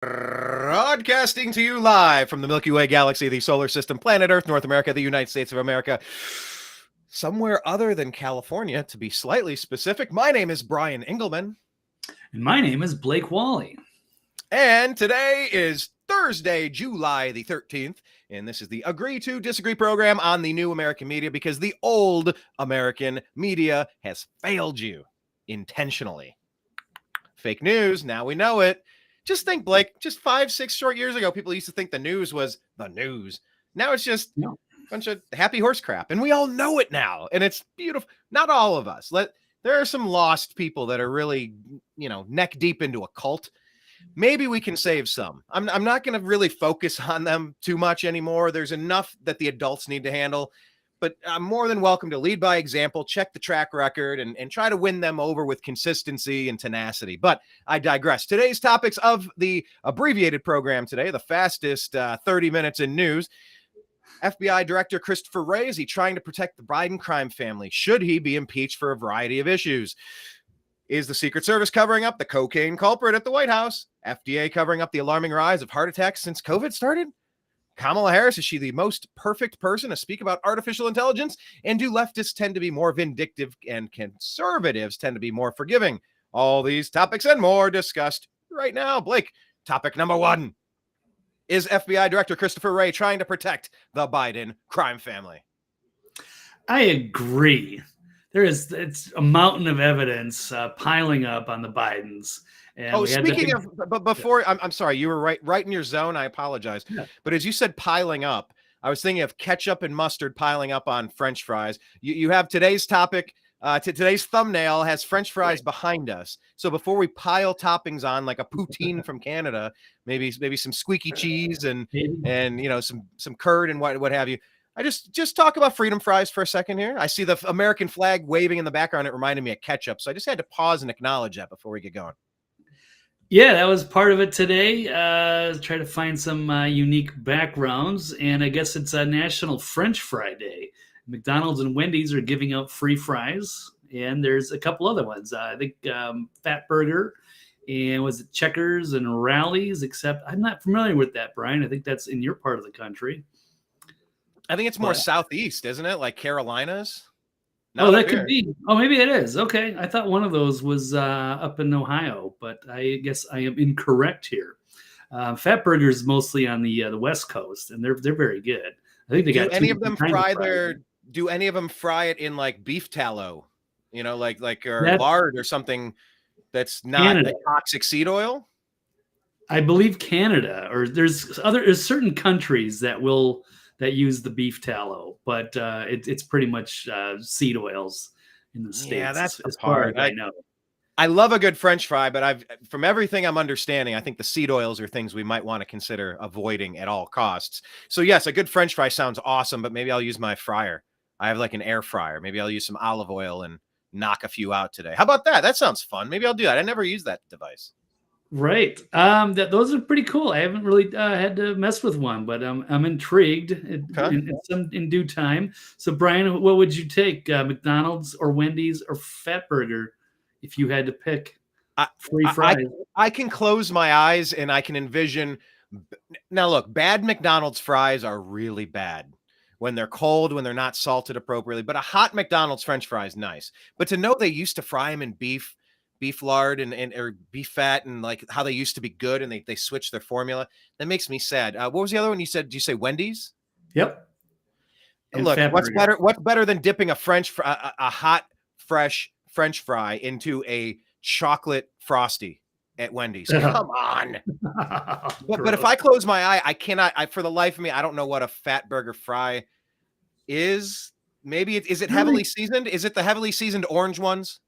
Broadcasting to you live from the Milky Way galaxy, the solar system, planet Earth, North America, the United States of America, somewhere other than California, to be slightly specific. My name is Brian Engelman. And my name is Blake Walley. And today is Thursday, July the 13th. And this is the Agree to Disagree program on the new American media, because the old American media has failed you intentionally. Fake news. Now we know it. Just think, Blake, just 5-6 short years ago, people used to think the news was the news. Now it's just a bunch of happy horse crap. And we all know it now. And it's beautiful. Not all of us. There are some lost people that are really, neck deep into a cult. Maybe we can save some. I'm not going to really focus on them too much anymore. There's enough that the adults need to handle. But I'm more than welcome to lead by example, check the track record, and try to win them over with consistency and tenacity. But I digress. Today's topics of the abbreviated program today, the fastest 30 minutes in news. FBI Director Christopher Wray, is he trying to protect the Biden crime family? Should he be impeached for a variety of issues? Is the Secret Service covering up the cocaine culprit at the White House? FDA covering up the alarming rise of heart attacks since COVID started? Kamala Harris, is she the most perfect person to speak about artificial intelligence? And do leftists tend to be more vindictive and conservatives tend to be more forgiving? All these topics and more discussed right now. Blake, topic number 1. Is FBI Director Christopher Wray trying to protect the Biden crime family? I agree. It's a mountain of evidence piling up on the Bidens. And speaking of, but before, I'm sorry, you were right in your zone. I apologize. Yeah. But as you said, piling up, I was thinking of ketchup and mustard piling up on French fries. You have today's topic. Today's thumbnail has French fries behind us. So before we pile toppings on, like a poutine from Canada, maybe some squeaky cheese and some curd and what have you. I just talk about freedom fries for a second here. I see the American flag waving in the background. It reminded me of ketchup. So I just had to pause and acknowledge that before we get going. Yeah, that was part of it today. Try to find some unique backgrounds. And I guess it's a National French Fry Day. McDonald's and Wendy's are giving out free fries. And there's a couple other ones. I think Fat Burger and was it Checkers and Rallies, except I'm not familiar with that, Brian. I think that's in your part of the country. I think it's more southeast, isn't it? Like Carolinas? That could be. Oh, maybe it is. Okay. I thought one of those was up in Ohio, but I guess I am incorrect here. Fat Burger's mostly on the West Coast, and they're very good. I think they got any of them fry their. Do any of them fry it in like beef tallow? Like lard or something that's not toxic seed oil? I believe Canada, or there's certain countries that use the beef tallow, but it's pretty much seed oils in the States. Yeah, that's as far as I know. I love a good French fry, but from everything I'm understanding, I think the seed oils are things we might want to consider avoiding at all costs. So yes, a good French fry sounds awesome, but maybe I'll use my fryer. I have like an air fryer. Maybe I'll use some olive oil and knock a few out today. How about that? That sounds fun. Maybe I'll do that. I never used that device. Right. Those are pretty cool. I haven't really had to mess with one, but I'm intrigued in due time. So, Brian, what would you take, McDonald's or Wendy's or Fat Burger, if you had to pick free fries? I can close my eyes and I can envision. Now, look, bad McDonald's fries are really bad when they're cold, when they're not salted appropriately. But a hot McDonald's French fry is nice. But to know they used to fry them in beef lard and or beef fat, and like how they used to be good, and they switched their formula, that makes me sad. What was the other one you said? Did you say Wendy's? Yep. And look, what's better than dipping a hot fresh French fry into a chocolate Frosty at Wendy's? Come on. but if I close my eye, I cannot. For the life of me, I don't know what a Fat Burger fry is. Maybe is it heavily seasoned? Is it the heavily seasoned orange ones?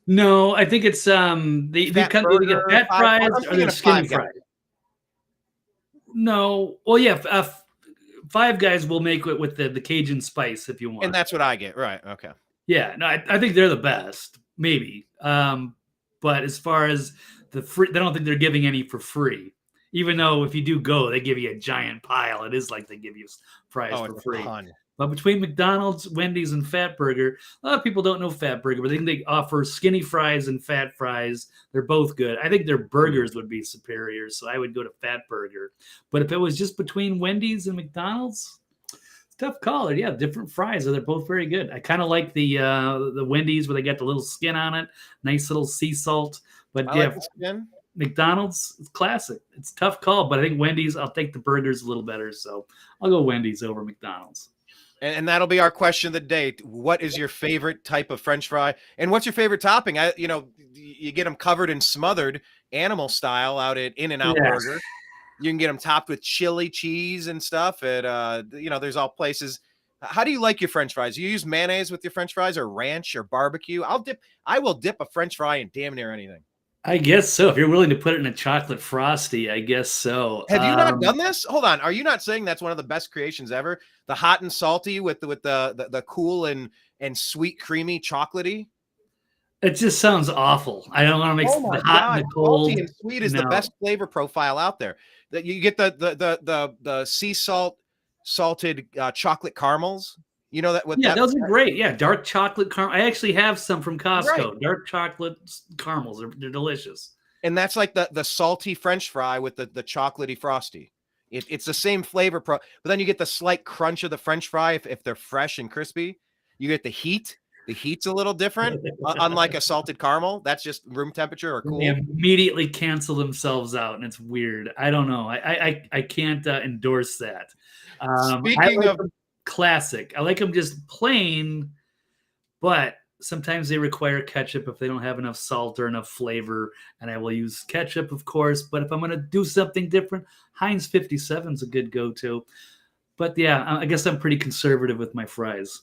No, I think it's they get fat fries or they're skinny fries. No, well, yeah, Five Guys will make it with the Cajun spice if you want, and that's what I get. Right? Okay. Yeah, no, I think they're the best, maybe. But as far as the free, I don't think they're giving any for free. Even though if you do go, they give you a giant pile. It is like they give you fries for free. But between McDonald's, Wendy's, and Fatburger, a lot of people don't know Fatburger, but I think they offer skinny fries and fat fries. They're both good. I think their burgers would be superior, so I would go to Fatburger. But if it was just between Wendy's and McDonald's, it's a tough call. Yeah, different fries. They're both very good. I kind of like the Wendy's where they got the little skin on it, nice little sea salt. But I yeah, like the skin. McDonald's, it's classic. It's a tough call, but I think Wendy's, I'll take the burgers a little better. So I'll go Wendy's over McDonald's. And that'll be our question of the day. What is your favorite type of French fry? And what's your favorite topping? You get them covered and smothered animal style out at In-N-Out Burger. You can get them topped with chili cheese and stuff. There's all places. How do you like your French fries? You use mayonnaise with your French fries or ranch or barbecue? I will dip a French fry in damn near anything. I guess so. If you're willing to put it in a chocolate frosty, I guess so. Have you not done this? Hold on. Are you not saying that's one of the best creations ever? The hot and salty with the cool and sweet, creamy, chocolatey. It just sounds awful. I don't want to mix the hot and the cold. Salty and sweet is the best flavor profile out there. That you get the sea salted chocolate caramels. You know that? Those are great. Yeah, dark chocolate caramel. I actually have some from Costco. Right. Dark chocolate caramels. They're delicious. And that's like the salty French fry with the chocolatey frosty. It's the same flavor, but then you get the slight crunch of the French fry if they're fresh and crispy. You get the heat. The heat's a little different, unlike a salted caramel. That's just room temperature or cool. They immediately cancel themselves out, and it's weird. I don't know. I can't endorse that. Speaking of classic, I like them just plain, but sometimes they require ketchup if they don't have enough salt or enough flavor, and I will use ketchup, of course. But if I'm going to do something different, Heinz 57 is a good go-to. But yeah, I guess I'm pretty conservative with my fries.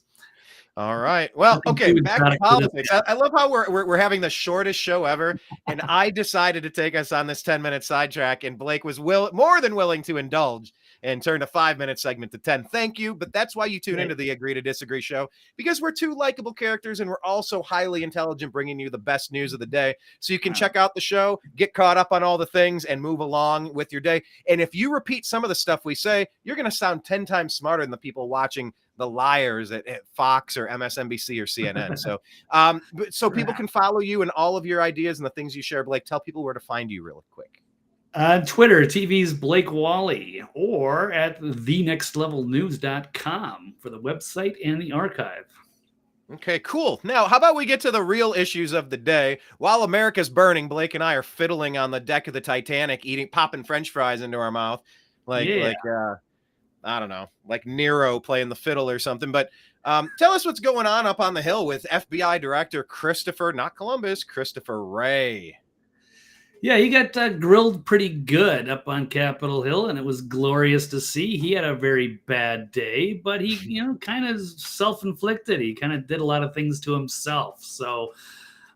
All right. Well, okay. Back to politics. I love how we're having the shortest show ever, and I decided to take us on this 10-minute sidetrack, and Blake was more than willing to indulge and turn a 5-minute segment to 10. Thank you. But that's why you tune into the Agree to Disagree show, because we're two likable characters and we're also highly intelligent, bringing you the best news of the day. So you can check out the show, get caught up on all the things, and move along with your day. And if you repeat some of the stuff we say, you're going to sound 10 times smarter than the people watching the liars at Fox or MSNBC or CNN. So people can follow you and all of your ideas and the things you share. Blake, tell people where to find you real quick. Twitter, TV's Blake Walley, or at thenextlevelnews.com for the website and the archive. Okay, cool. Now, how about we get to the real issues of the day? While America's burning, Blake and I are fiddling on the deck of the Titanic, popping French fries into our mouth. I don't know, like Nero playing the fiddle or something. But tell us what's going on up on the Hill with FBI Director Christopher Wray. Yeah, he got grilled pretty good up on Capitol Hill, and it was glorious to see. He had a very bad day, but he, kind of self-inflicted. He kind of did a lot of things to himself. So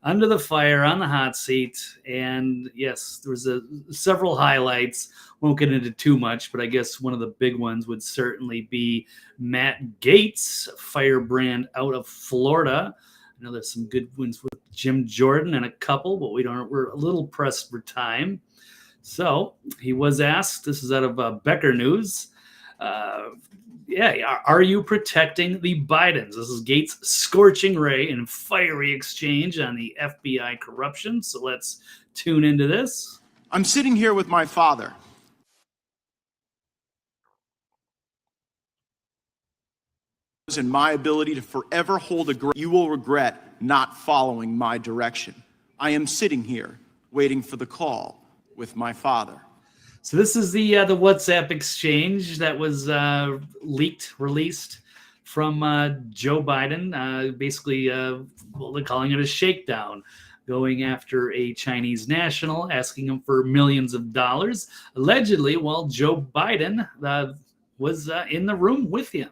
under the fire, on the hot seat, and yes, there was several highlights. Won't get into too much, but I guess one of the big ones would certainly be Matt Gaetz, firebrand out of Florida. I know there's some good ones with Jim Jordan and a couple, but we're a little pressed for time. So he was asked, this is out of Becker News, are you protecting the Bidens? This is Gaetz' scorching ray and fiery exchange on the FBI corruption. So let's tune into this. I'm sitting here with my father. And my ability to forever hold a grudge, you will regret not following my direction. I am sitting here waiting for the call with my father. So this is the WhatsApp exchange that was released from Joe Biden, basically they're calling it a shakedown, going after a Chinese national, asking him for millions of dollars, allegedly while Joe Biden was in the room with him.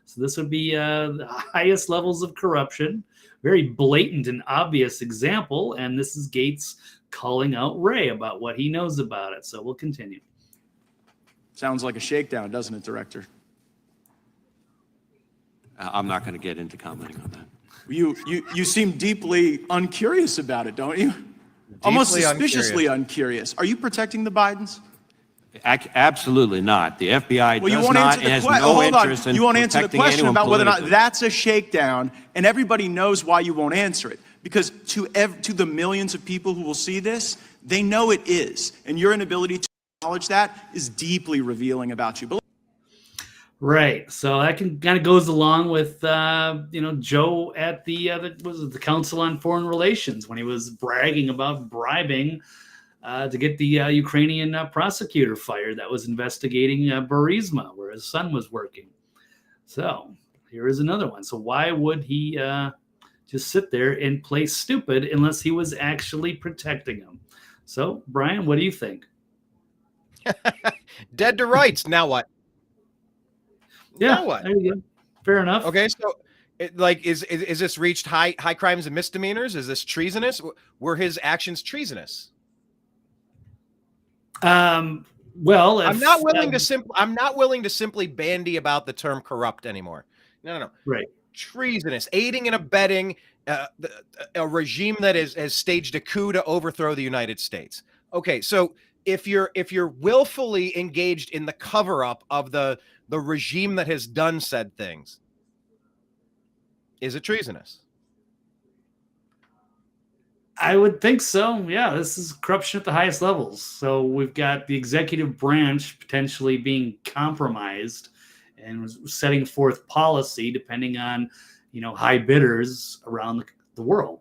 So this would be the highest levels of corruption, very blatant and obvious example. And this is Gaetz calling out Ray about what he knows about it. So we'll continue. Sounds like a shakedown, doesn't it, Director? I'm not going to get into commenting on that. You seem deeply uncurious about it, don't you? Almost suspiciously uncurious. Are you protecting the Bidens? Absolutely not. The FBI Well, you does won't not answer and the has question. no Hold on. interest in You won't answer the protecting question anyone about whether or not politically. that's a shakedown, and everybody knows why you won't answer it. Because to the millions of people who will see this, they know it is, and your inability to acknowledge that is deeply revealing about you. Right. So that kind of goes along with Joe at the Council on Foreign Relations when he was bragging about bribing to get the Ukrainian prosecutor fired that was investigating Burisma, where his son was working. So here is another one. So why would he just sit there and play stupid unless he was actually protecting him? So, Brian, what do you think? Dead to rights. Now what? Yeah, Now what? there you go. Fair enough. Okay, so is this reached high crimes and misdemeanors? Is this treasonous? Were his actions treasonous? Well, I'm not willing to simply bandy about the term corrupt anymore. No. Right. Treasonous, aiding and abetting a regime that has staged a coup to overthrow the United States. Okay, so if you're willfully engaged in the cover-up of the regime that has done said things, is it treasonous? I would think so. Yeah, this is corruption at the highest levels. So we've got the executive branch potentially being compromised and setting forth policy depending on, high bidders around the world,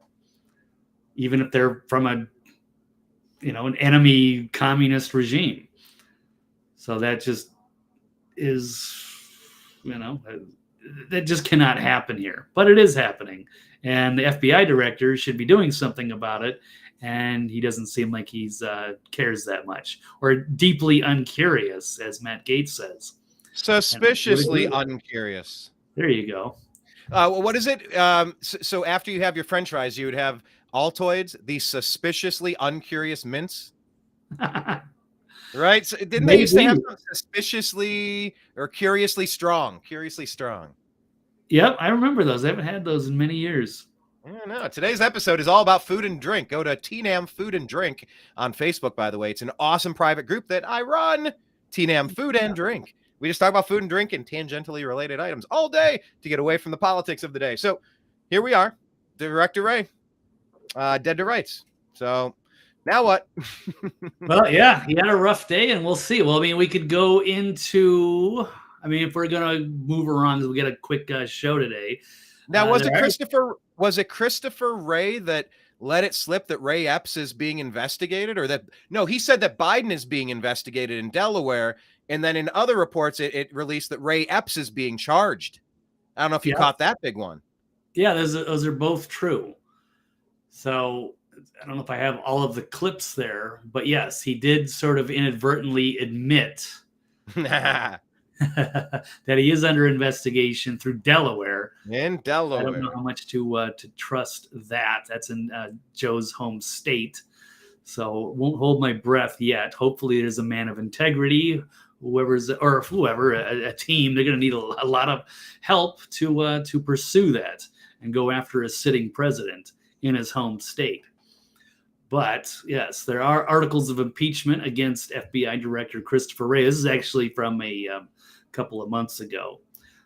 even if they're from an enemy communist regime. So that just is, that just cannot happen here, but it is happening. And the FBI director should be doing something about it. And he doesn't seem like he's cares that much, or deeply uncurious, as Matt Gaetz says. Suspiciously uncurious. There you go. What is it? So after you have your French fries, you would have Altoids, the suspiciously uncurious mints. Right? So didn't they used to have some suspiciously or curiously strong? Curiously strong. Yep, I remember those. I haven't had those in many years. No, today's episode is all about food and drink. Go to TNAM Food and Drink on Facebook, by the way. It's an awesome private group that I run, TNAM Food and Drink. We just talk about food and drink and tangentially related items all day to get away from the politics of the day. So here we are, Director Wray, dead to rights. So now what? Well, yeah, he had a rough day, and we'll see. Well, I mean, we could go into... if we're going to move around, because we got a quick show today. Now, was it Christopher Wray that let it slip that Ray Epps is being investigated, or he said that Biden is being investigated in Delaware. And then in other reports, it released that Ray Epps is being charged. I don't know if you caught that big one. Yeah, those are both true. So I don't know if I have all of the clips there, but yes, he did sort of inadvertently admit that he is under investigation through Delaware. In Delaware. I don't know how much to trust that. That's in Joe's home state. So won't hold my breath yet. Hopefully there's a man of integrity, whoever, a team. They're going to need a lot of help to pursue that and go after a sitting president in his home state. But yes, there are articles of impeachment against FBI Director Christopher Wray. This is actually from a couple of months ago.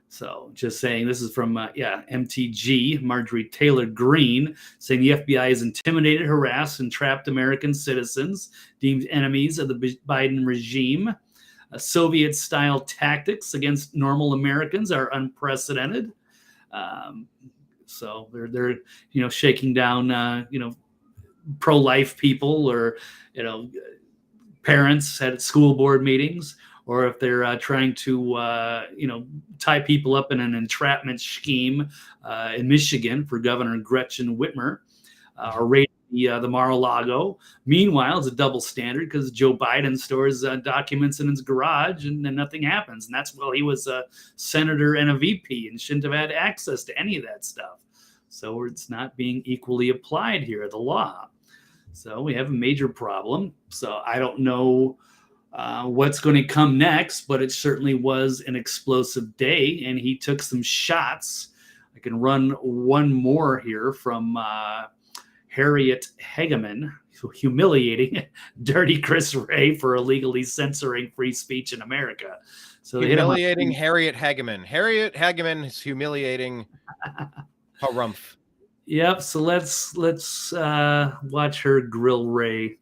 So just saying, this is from, MTG, Marjorie Taylor Greene, saying the FBI has intimidated, harassed, and trapped American citizens, deemed enemies of the Biden regime. Soviet-style tactics against normal Americans are unprecedented. So they're shaking down, pro-life people, or, parents at school board meetings, or if they're trying to, tie people up in an entrapment scheme in Michigan for Governor Gretchen Whitmer, or raiding the Mar-a-Lago. Meanwhile, it's a double standard because Joe Biden stores documents in his garage and then nothing happens. And that's while he was a senator and a VP and shouldn't have had access to any of that stuff. So it's not being equally applied here, the law. So we have a major problem. So I don't know what's going to come next, but it certainly was an explosive day, and he took some shots. I can run one more here from Harriet Hageman, humiliating dirty Chris Wray for illegally censoring free speech in America. So Humiliating Harriet Hageman. Harriet Hageman is humiliating harumph. Yep. So let's watch her grill Ray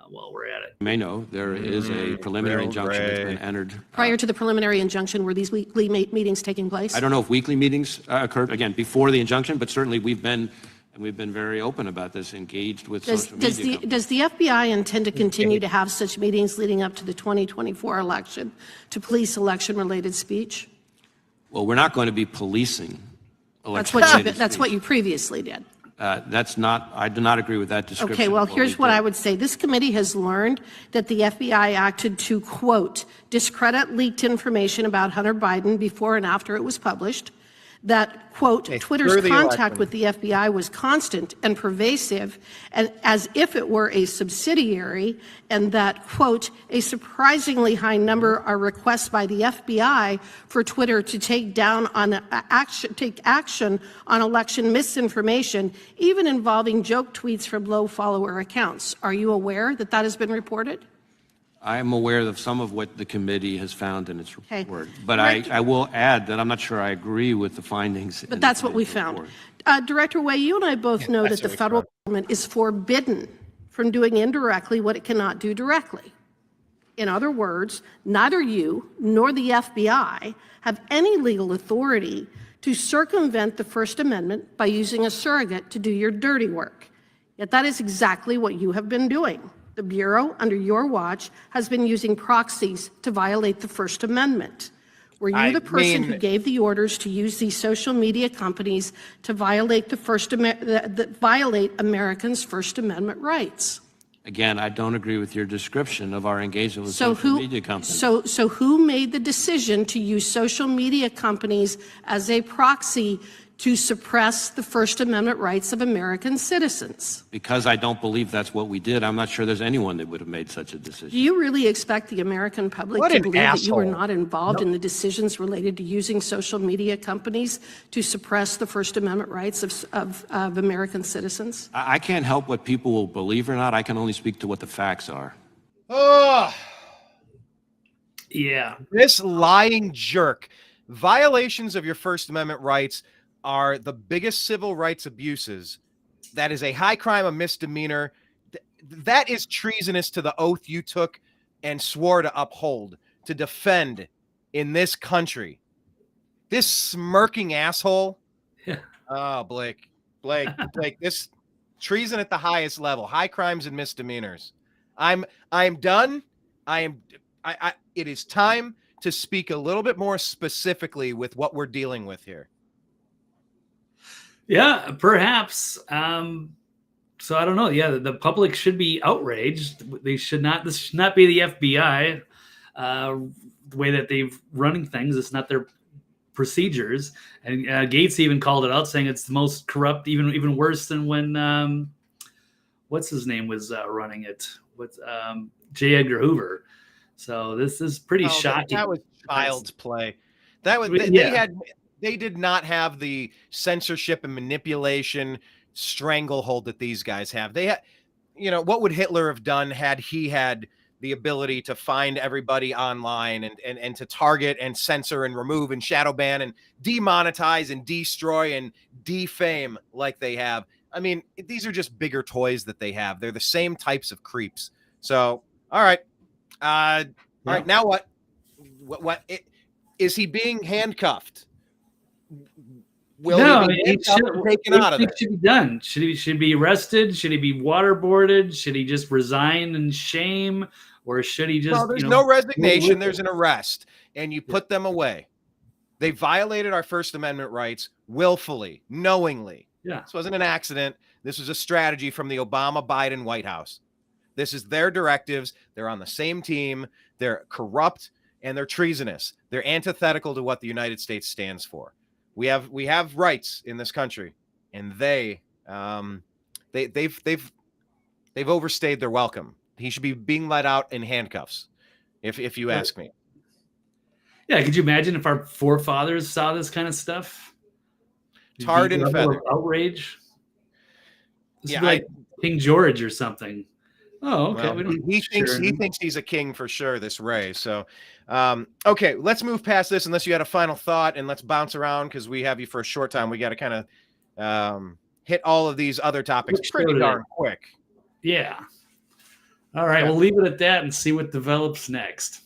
while we're at it. You may know there is a preliminary injunction that's been entered. Prior to the preliminary injunction, were these weekly meetings taking place? I don't know if weekly meetings occurred, again, before the injunction, but certainly we've been very open about this, engaged with social media. Does the FBI intend to continue to have such meetings leading up to the 2024 election to police election-related speech? Well, we're not going to be policing That's election-related what speech. you previously did. I do not agree with that description. Okay, well, here's what I would say. This committee has learned that the FBI acted to, quote, discredit leaked information about Hunter Biden before and after it was published, that, quote, Twitter's contact with the FBI was constant and pervasive, and as if it were a subsidiary, and that, quote, a surprisingly high number are requests by the FBI for Twitter to take action on election misinformation, even involving joke tweets from low follower accounts. Are you aware that that has been reported? I am aware of some of what the committee has found in its report, but Director, I will add that I'm not sure I agree with the findings. But that's what we found. Director Wray, you and I both know that the federal government is forbidden from doing indirectly what it cannot do directly. In other words, neither you nor the FBI have any legal authority to circumvent the First Amendment by using a surrogate to do your dirty work. Yet that is exactly what you have been doing. The Bureau, under your watch, has been using proxies to violate the First Amendment. Were you the person who gave the orders to use these social media companies to violate violate Americans' First Amendment rights? Again, I don't agree with your description of our engagement with social media companies. So who made the decision to use social media companies as a proxy to suppress the First Amendment rights of American citizens? Because I don't believe that's what we did, I'm not sure there's anyone that would have made such a decision. Do you really expect the American public to believe that you were not involved in the decisions related to using social media companies to suppress the First Amendment rights of American citizens? I can't help what people will believe or not. I can only speak to what the facts are. Oh, Yeah. this lying jerk. Violations of your First Amendment rights are the biggest civil rights abuses. That is a high crime, a misdemeanor. That is treasonous to the oath you took and swore to uphold, to defend in this country. This smirking asshole. Yeah. Oh, Blake, this treason at the highest level, high crimes and misdemeanors. I'm done. It is time to speak a little bit more specifically with what we're dealing with here. Yeah, perhaps. So I don't know. Yeah, the public should be outraged. This should not be the FBI. The way that they've running things, it's not their procedures. And Gates even called it out, saying it's the most corrupt, even worse than when what's his name was running it. J. Edgar Hoover. So this is pretty shocking. That was child's play. They did not have the censorship and manipulation stranglehold that these guys have. They had, what would Hitler have done had he had the ability to find everybody online and to target and censor and remove and shadow ban and demonetize and destroy and defame like they have? I mean, these are just bigger toys that they have. They're the same types of creeps. So, all right. All right. Now what? Is he being handcuffed? He should be done. Should he be arrested? Should he be waterboarded? Should he just resign in shame? Or should he just... Well, there's no resignation. There's an arrest. And you put them away. They violated our First Amendment rights willfully, knowingly. Yeah. This wasn't an accident. This was a strategy from the Obama-Biden White House. This is their directives. They're on the same team. They're corrupt and they're treasonous. They're antithetical to what the United States stands for. We have rights in this country, and they've overstayed their welcome. He should be being let out in handcuffs, if you ask me. Yeah, could you imagine if our forefathers saw this kind of stuff? Tarred and feathered. Outrage. This Yeah, would be like King George or something. Oh, okay. well, We don't he thinks he's a king for sure, this Ray. So, okay, let's move past this unless you had a final thought, and let's bounce around because we have you for a short time. We got to kind of hit all of these other topics Let's pretty go to darn that. quick. Yeah. All right. Okay. We'll leave it at that and see what develops next.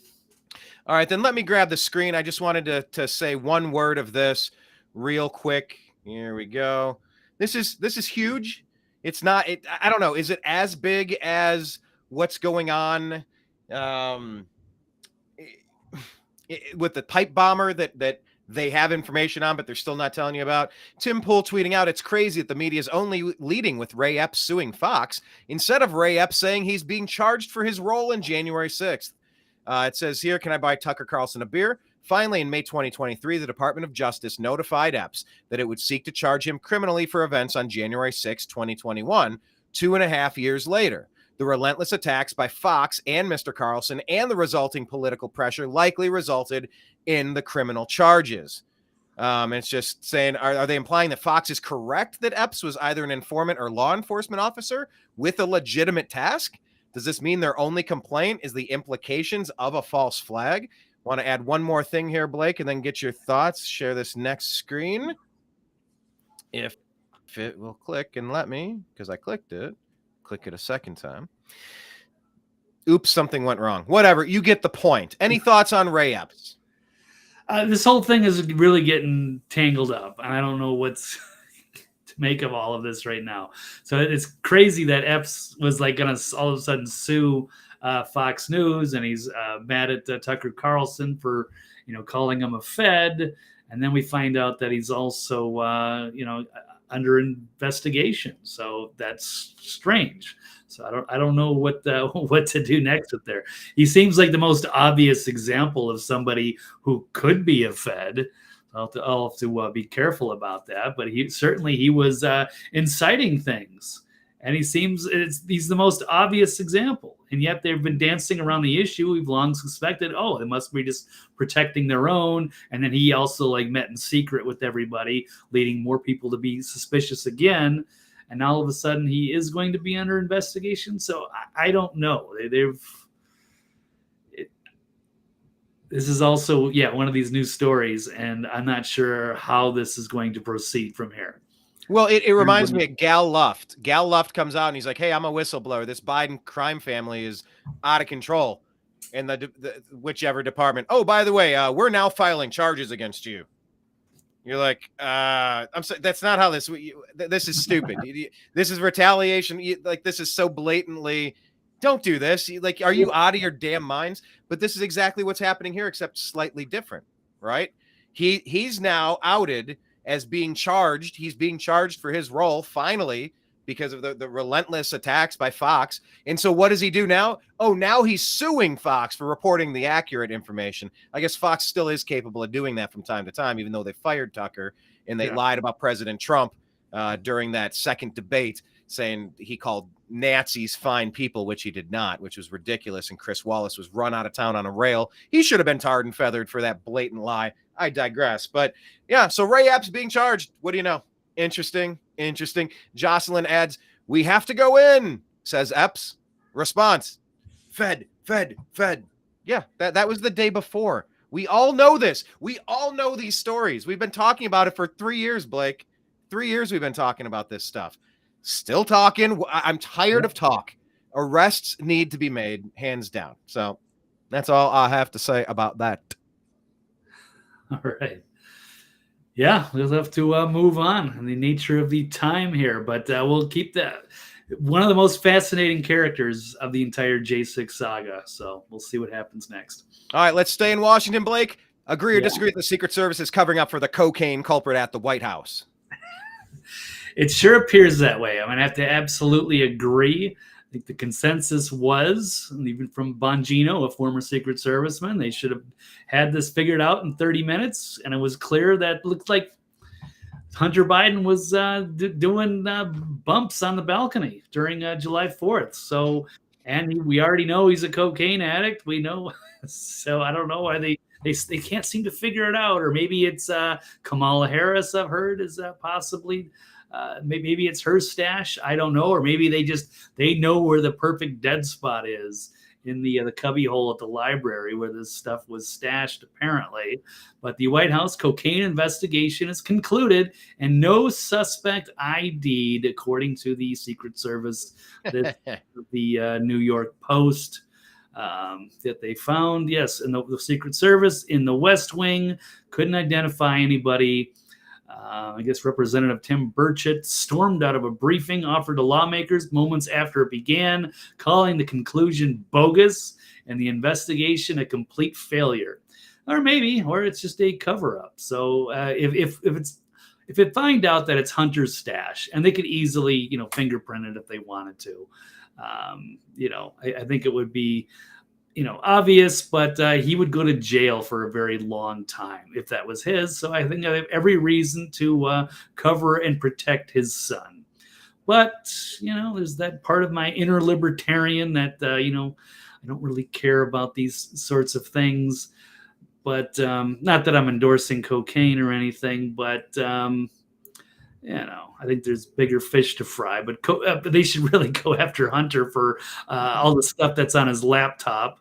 All right, then let me grab the screen. I just wanted to say one word of this real quick. Here we go. This is huge. It's not. I don't know. Is it as big as what's going on with the pipe bomber that they have information on, but they're still not telling you about? Tim Pool tweeting out, "It's crazy that the media is only leading with Ray Epps suing Fox instead of Ray Epps saying he's being charged for his role in January 6th. It says here, can I buy Tucker Carlson a beer? Finally, in May 2023, the Department of Justice notified Epps that it would seek to charge him criminally for events on January 6, 2021, 2.5 years later. The relentless attacks by Fox and Mr. Carlson and the resulting political pressure likely resulted in the criminal charges." It's just saying, are they implying that Fox is correct that Epps was either an informant or law enforcement officer with a legitimate task? Does this mean their only complaint is the implications of a false flag? Want to add one more thing here, Blake, and then get your thoughts. Share this next screen. If it will click and let me, because I clicked it. Click it a second time. Oops, something went wrong. Whatever, you get the point. Any thoughts on Ray Epps? This whole thing is really getting tangled up, and I don't know what's to make of all of this right now. So it's crazy that Epps was like going to all of a sudden sue Fox News, and he's mad at Tucker Carlson for calling him a Fed, and then we find out that he's also under investigation. So that's strange. So I don't know what to do next with there. He seems like the most obvious example of somebody who could be a Fed. I'll have to be careful about that. But he was inciting things, and he's the most obvious example. And yet they've been dancing around the issue. We've long suspected, they must be just protecting their own. And then he also met in secret with everybody, leading more people to be suspicious again. And now all of a sudden he is going to be under investigation. So I don't know. This is also, one of these news stories, and I'm not sure how this is going to proceed from here. Well, it reminds me of Gal Luft. Gal Luft comes out and he's like, "Hey, I'm a whistleblower. This Biden crime family is out of control in the whichever department. Oh, by the way, we're now filing charges against you." You're like, I'm sorry, that's not how this is stupid. This is retaliation. This is so blatantly, don't do this. Are you out of your damn minds? But this is exactly what's happening here, except slightly different, right? He's now outed as being charged. He's being charged for his role, finally, because of the relentless attacks by Fox. And so what does he do now? Oh, now he's suing Fox for reporting the accurate information. I guess Fox still is capable of doing that from time to time, even though they fired Tucker and they lied about President Trump during that second debate, saying he called Nazis fine people, which he did not, which was ridiculous. And Chris Wallace was run out of town on a rail. He should have been tarred and feathered for that blatant lie. I digress. But yeah, so Ray Epps being charged. What do you know? Interesting. Jocelyn adds, "We have to go in," says Epps. Response, Fed. Yeah, that was the day before. We all know this. We all know these stories. We've been talking about it for 3 years, Blake. 3 years we've been talking about this stuff. Still talking. I'm tired of talk. Arrests need to be made, hands down. So that's all I have to say about that. All right. Yeah, we'll have to move on in the nature of the time here, but we'll keep that one of the most fascinating characters of the entire J6 saga. So we'll see what happens next. All right, let's stay in Washington, Blake. Agree or disagree that the Secret Service is covering up for the cocaine culprit at the White House? It sure appears that way. I'm going to have to absolutely agree. I think the consensus was, even from Bongino, a former Secret Serviceman, they should have had this figured out in 30 minutes. And it was clear that it looked like Hunter Biden was doing bumps on the balcony during July 4th. So, and we already know he's a cocaine addict. We know. So I don't know why they can't seem to figure it out. Or maybe it's Kamala Harris, I've heard, is possibly Maybe it's her stash. I don't know. Or maybe they know where the perfect dead spot is in the cubby hole at the library where this stuff was stashed, apparently. But the White House cocaine investigation is concluded and no suspect ID'd, according to the Secret Service, the New York Post. That they found, yes, in the Secret Service in the West Wing, couldn't identify anybody. I guess Representative Tim Burchett stormed out of a briefing offered to lawmakers moments after it began, calling the conclusion bogus and the investigation a complete failure. Or it's just a cover-up. So if it find out that it's Hunter's stash, and they could easily, fingerprint it if they wanted to, I think it would be, obvious, but he would go to jail for a very long time if that was his. So I think I have every reason to cover and protect his son. But, there's that part of my inner libertarian that, I don't really care about these sorts of things. But not that I'm endorsing cocaine or anything, but, I think there's bigger fish to fry. But they should really go after Hunter for all the stuff that's on his laptop.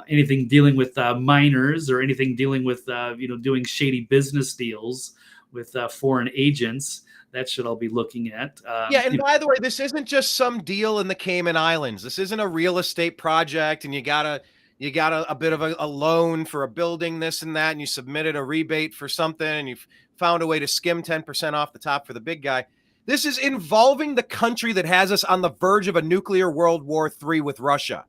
Anything dealing with minors or anything dealing with, doing shady business deals with foreign agents, that should all be looking at. And by the way, this isn't just some deal in the Cayman Islands. This isn't a real estate project and you got a bit of a loan for a building, this and that, and you submitted a rebate for something and you've found a way to skim 10% off the top for the big guy. This is involving the country that has us on the verge of a nuclear World War III with Russia.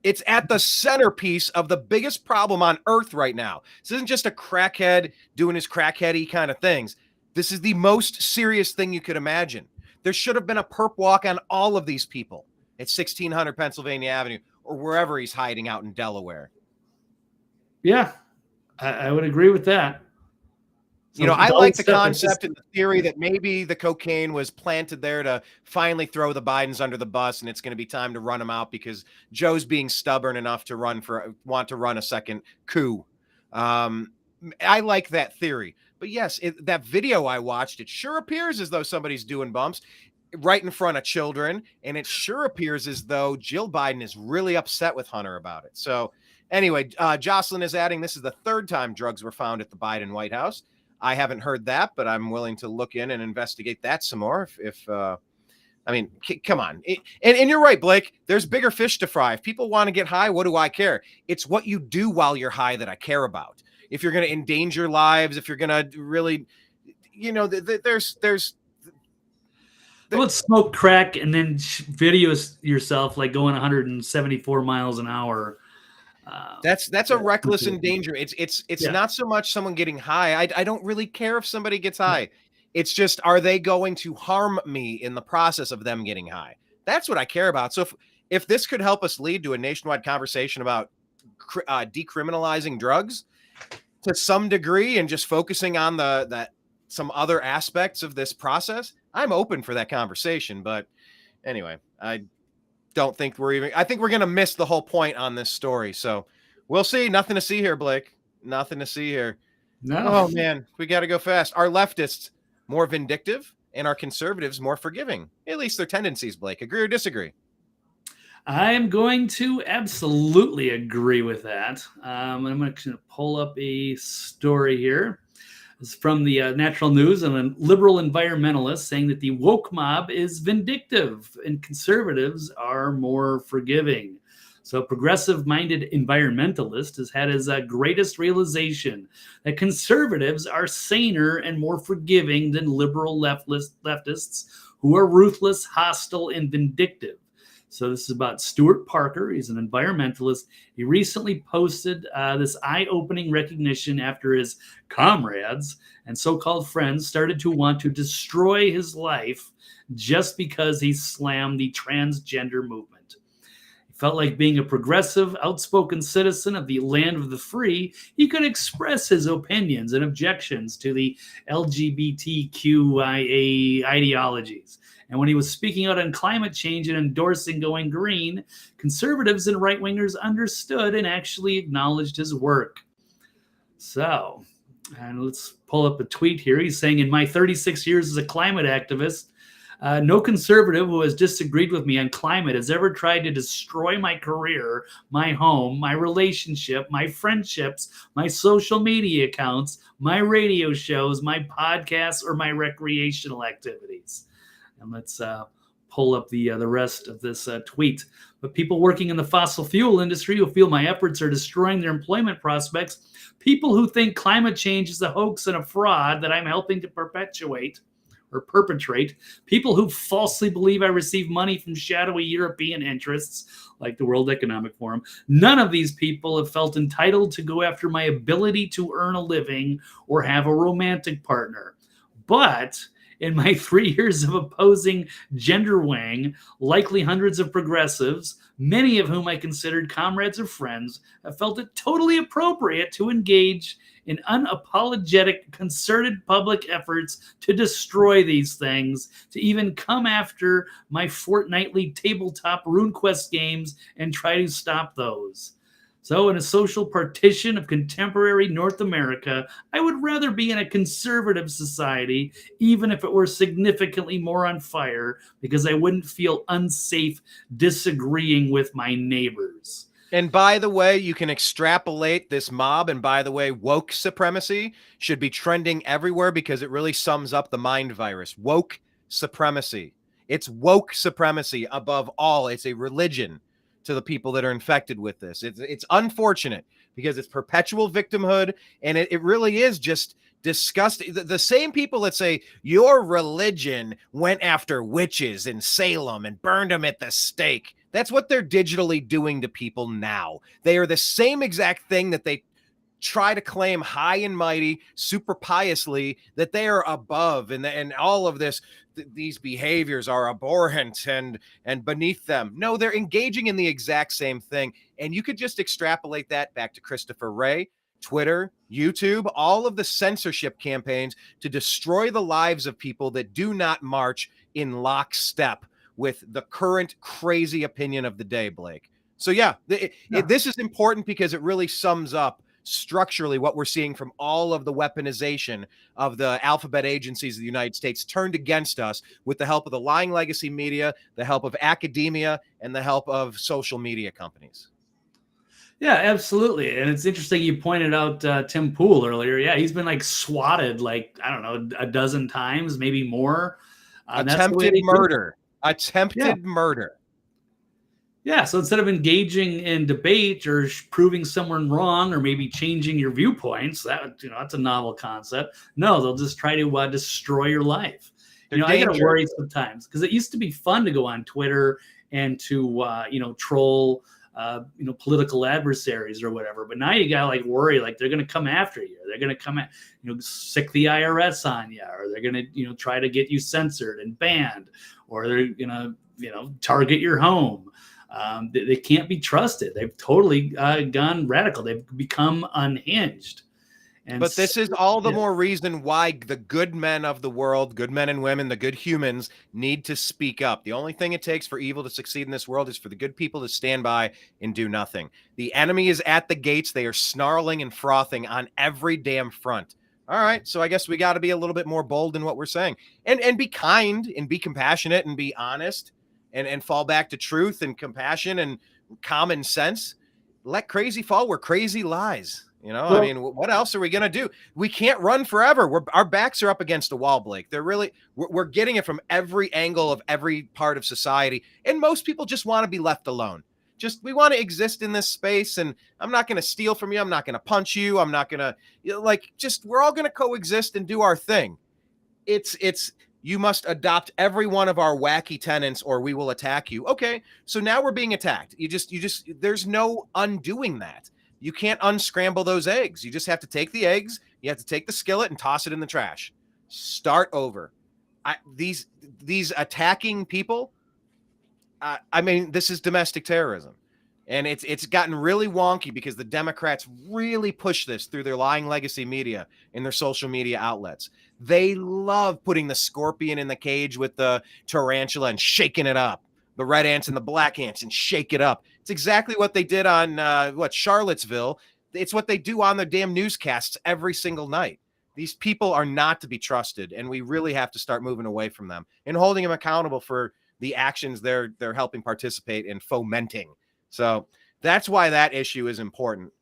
It's at the centerpiece of the biggest problem on earth right now. This isn't just a crackhead doing his crackheady kind of things. This is the most serious thing you could imagine. There should have been a perp walk on all of these people at 1600 Pennsylvania Avenue or wherever he's hiding out in Delaware. Yeah, I would agree with that. So I like the concept and the theory that maybe the cocaine was planted there to finally throw the Bidens under the bus, and it's going to be time to run them out because Joe's being stubborn enough to want to run a second coup. I like that theory. But yes, that video I watched, it sure appears as though somebody's doing bumps right in front of children, and it sure appears as though Jill Biden is really upset with Hunter about it. So anyway, Jocelyn is adding, this is the third time drugs were found at the Biden White House. I haven't heard that, but I'm willing to look in and investigate that some more. Come on. And you're right, Blake, there's bigger fish to fry. If people want to get high, what do I care? It's what you do while you're high that I care about. If you're going to endanger lives, if you're going to really, let's smoke crack and then video yourself like going 174 miles an hour. That's a reckless endanger. It's not so much someone getting high. I don't really care if somebody gets high. It's just, are they going to harm me in the process of them getting high? That's what I care about. So if this could help us lead to a nationwide conversation about decriminalizing drugs to some degree and just focusing on some other aspects of this process, I'm open for that conversation. But anyway, I think we're going to miss the whole point on this story. So we'll see. Nothing to see here, Blake. Nothing to see here. No. Oh man, we got to go fast. Our leftists more vindictive and our conservatives more forgiving. At least their tendencies, Blake. Agree or disagree? I'm going to absolutely agree with that. I'm going to pull up a story here. It's from the Natural News and a liberal environmentalist saying that the woke mob is vindictive and conservatives are more forgiving. So a progressive-minded environmentalist has had his greatest realization that conservatives are saner and more forgiving than liberal leftists who are ruthless, hostile, and vindictive. So this is about Stuart Parker. He's an environmentalist. He recently posted this eye-opening recognition after his comrades and so-called friends started to want to destroy his life just because he slammed the transgender movement. He felt like being a progressive, outspoken citizen of the land of the free, he could express his opinions and objections to the LGBTQIA ideologies. And when he was speaking out on climate change and endorsing going green, conservatives and right-wingers understood and actually acknowledged his work. So And let's pull up a tweet here. He's saying, in my 36 years as a climate activist, no conservative who has disagreed with me on climate has ever tried to destroy my career, my home, my relationship, my friendships, my social media accounts, my radio shows, my podcasts, or my recreational activities. And let's pull up the rest of this tweet. But people working in the fossil fuel industry who feel my efforts are destroying their employment prospects, people who think climate change is a hoax and a fraud that I'm helping to perpetrate, people who falsely believe I receive money from shadowy European interests like the World Economic Forum. None of these people have felt entitled to go after my ability to earn a living or have a romantic partner. But in my 3 years of opposing gender wang, likely hundreds of progressives, many of whom I considered comrades or friends, have felt it totally appropriate to engage in unapologetic, concerted public efforts to destroy these things, to even come after my fortnightly tabletop RuneQuest games and try to stop those. So in a social partition of contemporary North America, I would rather be in a conservative society, even if it were significantly more on fire, because I wouldn't feel unsafe disagreeing with my neighbors. And by the way, you can extrapolate this mob. And by the way, woke supremacy should be trending everywhere because it really sums up the mind virus. Woke supremacy. It's woke supremacy above all. It's a religion to the people that are infected with this. It's unfortunate because it's perpetual victimhood, and it really is just disgusting. The same people that say your religion went after witches in Salem and burned them at the stake. That's what they're digitally doing to people now. They are the same exact thing that they try to claim high and mighty, super piously, that they are above, and all of this, these behaviors are abhorrent and beneath them. No, they're engaging in the exact same thing. And you could just extrapolate that back to Christopher Wray, Twitter, YouTube, all of the censorship campaigns to destroy the lives of people that do not march in lockstep with the current crazy opinion of the day, Blake. So yeah, this is important because it really sums up structurally what we're seeing from all of the weaponization of the alphabet agencies of the United States turned against us with the help of the lying legacy media, the help of academia, and the help of social media companies. Yeah, absolutely. And it's interesting you pointed out Tim Pool earlier. Yeah, he's been like swatted like, I don't know, a dozen times, maybe more. Attempted murder. Attempted murder. Yeah, so instead of engaging in debate or proving someone wrong or maybe changing your viewpoints, that's a novel concept. No, they'll just try to destroy your life. I gotta worry sometimes because it used to be fun to go on Twitter and to troll political adversaries or whatever. But now you gotta like worry, like they're gonna come after you. They're gonna come at sick the IRS on you, or they're gonna try to get you censored and banned, or they're gonna target your home. They can't be trusted. They've totally gone radical. They've become unhinged. But this is all the more reason why the good men of the world, good men and women, the good humans need to speak up. The only thing it takes for evil to succeed in this world is for the good people to stand by and do nothing. The enemy is at the gates. They are snarling and frothing on every damn front. All right, so I guess we got to be a little bit more bold in what we're saying and be kind and be compassionate and be honest. And fall back to truth and compassion and common sense. Let crazy fall where crazy lies. I mean, what else are we going to do? We can't run forever. Our backs are up against a wall, Blake. We're getting it from every angle of every part of society. And most people just want to be left alone. We want to exist in this space. And I'm not going to steal from you. I'm not going to punch you. I'm not going to we're all going to coexist and do our thing. You must adopt every one of our wacky tenets or we will attack you. Okay, so now we're being attacked. There's no undoing that. You can't unscramble those eggs. You just have to take the eggs, you have to take the skillet and toss it in the trash. Start over. These attacking people, this is domestic terrorism. And it's gotten really wonky because the Democrats really push this through their lying legacy media and their social media outlets. They love putting the scorpion in the cage with the tarantula and shaking it up, the red ants and the black ants, and shake it up. It's exactly what they did on Charlottesville. It's what they do on their damn newscasts every single night. These people are not to be trusted, and we really have to start moving away from them and holding them accountable for the actions they're helping participate in fomenting. So that's why that issue is important.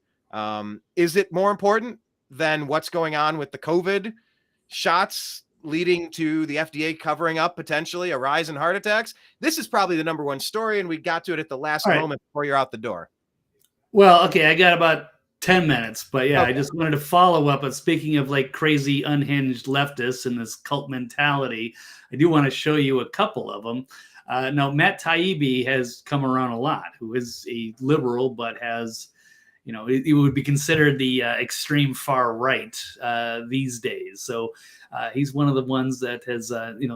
Is it more important than what's going on with the COVID shots leading to the FDA covering up potentially a rise in heart attacks? This is probably the number one story, and we got to it at the last moment before you're out the door. Well, okay, I got about 10 minutes, but yeah, Okay. I just wanted to follow up. But speaking of like crazy, unhinged leftists and this cult mentality, I do want to show you a couple of them. Now, Matt Taibbi has come around a lot, who is a liberal, but has, it would be considered the extreme far right these days. So he's one of the ones that has,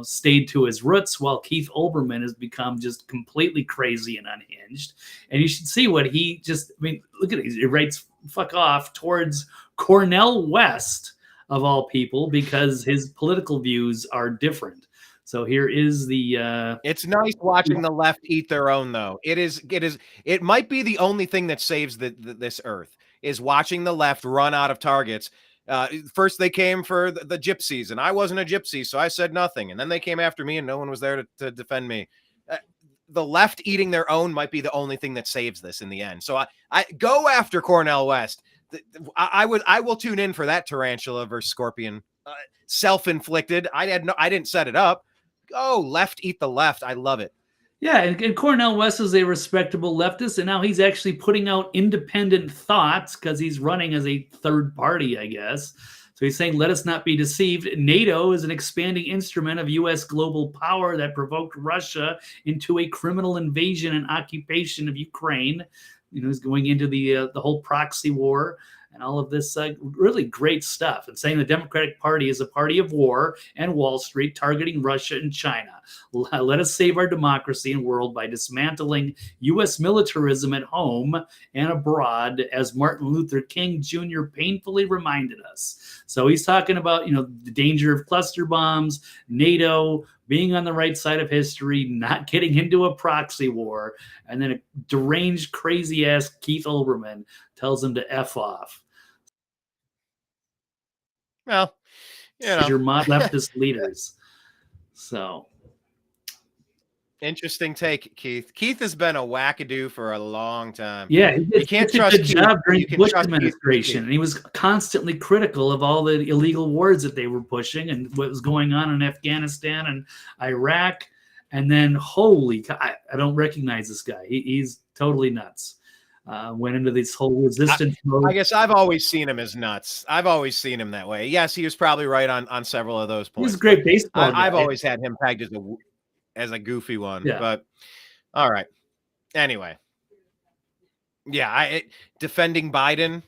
stayed to his roots, while Keith Olbermann has become just completely crazy and unhinged. And you should see what he look at it. He writes fuck off towards Cornel West, of all people, because his political views are different. So here is the it's nice watching the left eat their own, though. It might be the only thing that saves this earth, is watching the left run out of targets. First they came for the gypsies, and I wasn't a gypsy, so I said nothing. And then they came after me, and no one was there to defend me. The left eating their own might be the only thing that saves this in the end. So I go after Cornel West. I will tune in for that tarantula versus scorpion, self-inflicted. I didn't set it up. Oh, left eat the left. I love it. Yeah, and Cornel West is a respectable leftist, and now he's actually putting out independent thoughts because he's running as a third party, I guess. So he's saying, let us not be deceived. NATO is an expanding instrument of U.S. global power that provoked Russia into a criminal invasion and occupation of Ukraine. He's going into the whole proxy war and all of this really great stuff, and saying the Democratic Party is a party of war and Wall Street targeting Russia and China. Let us save our democracy and world by dismantling U.S. militarism at home and abroad, as Martin Luther King Jr. painfully reminded us. So he's talking about, the danger of cluster bombs, NATO, being on the right side of history, not getting into a proxy war, and then a deranged, crazy-ass Keith Olbermann tells him to F off. Well, Your leftist leaders. So interesting take, Keith. Keith has been a wackadoo for a long time. Yeah, you can't trust a good job during the Bush trust administration, and he was constantly critical of all the illegal wars that they were pushing and what was going on in Afghanistan and Iraq. And then, holy, I don't recognize this guy. He's totally nuts. Went into this whole resistance mode. I guess I've always seen him as nuts. I've always seen him that way. Yes, he was probably right on several of those points. He's a great baseball guy. I've always had him pegged as a goofy one. Yeah. But all right. Anyway. Yeah, defending Biden,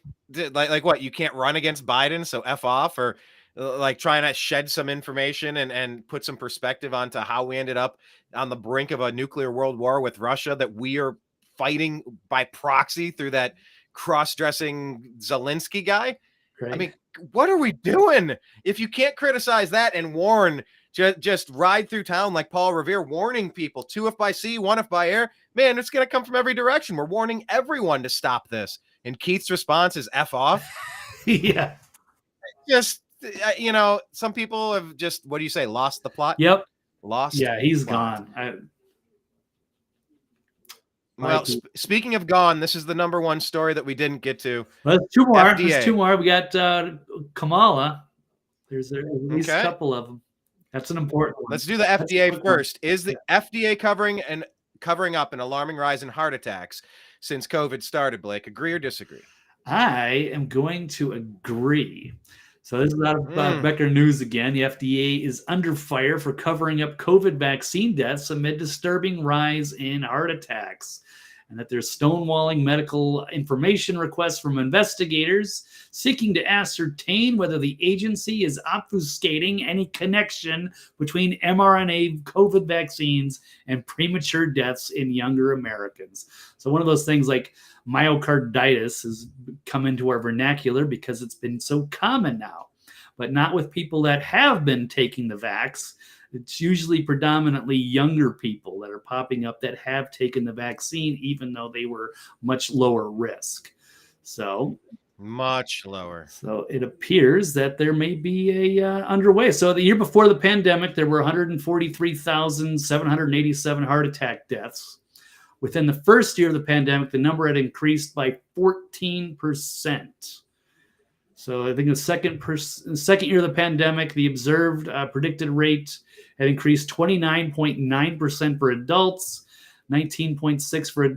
like what? You can't run against Biden, so F off, or like trying to shed some information and put some perspective onto how we ended up on the brink of a nuclear world war with Russia, that we are fighting by proxy through that cross-dressing Zelensky guy. Right. I mean, what are we doing? If you can't criticize that and warn, just ride through town like Paul Revere, warning people, 2 if by sea, 1 if by air, man, it's going to come from every direction. We're warning everyone to stop this. And Keith's response is F off. Yeah. Just, some people have just, what do you say, lost the plot? Yep. Lost. Yeah, he's gone. Well, speaking of gone, this is the number one story that we didn't get to. Well, there's 2 more. FDA. There's 2 more. We got Kamala. There's at least a couple of them. That's an important one. Let's do the FDA first. Is the FDA covering up an alarming rise in heart attacks since COVID started, Blake? Agree or disagree? I am going to agree. So this is out of Becker News again. The FDA is under fire for covering up COVID vaccine deaths amid disturbing rise in heart attacks, and that there's stonewalling medical information requests from investigators seeking to ascertain whether the agency is obfuscating any connection between mRNA COVID vaccines and premature deaths in younger Americans. So one of those things like myocarditis has come into our vernacular because it's been so common now, but not with people that have been taking the vax. It's usually predominantly younger people that are popping up that have taken the vaccine, even though they were much lower risk. So Much lower. So it appears that there may be a underway. So the year before the pandemic, there were 143,787 heart attack deaths. Within the first year of the pandemic, the number had increased by 14%. So I think the second year of the pandemic, the observed predicted rate had increased 29.9% for adults, 19.6% for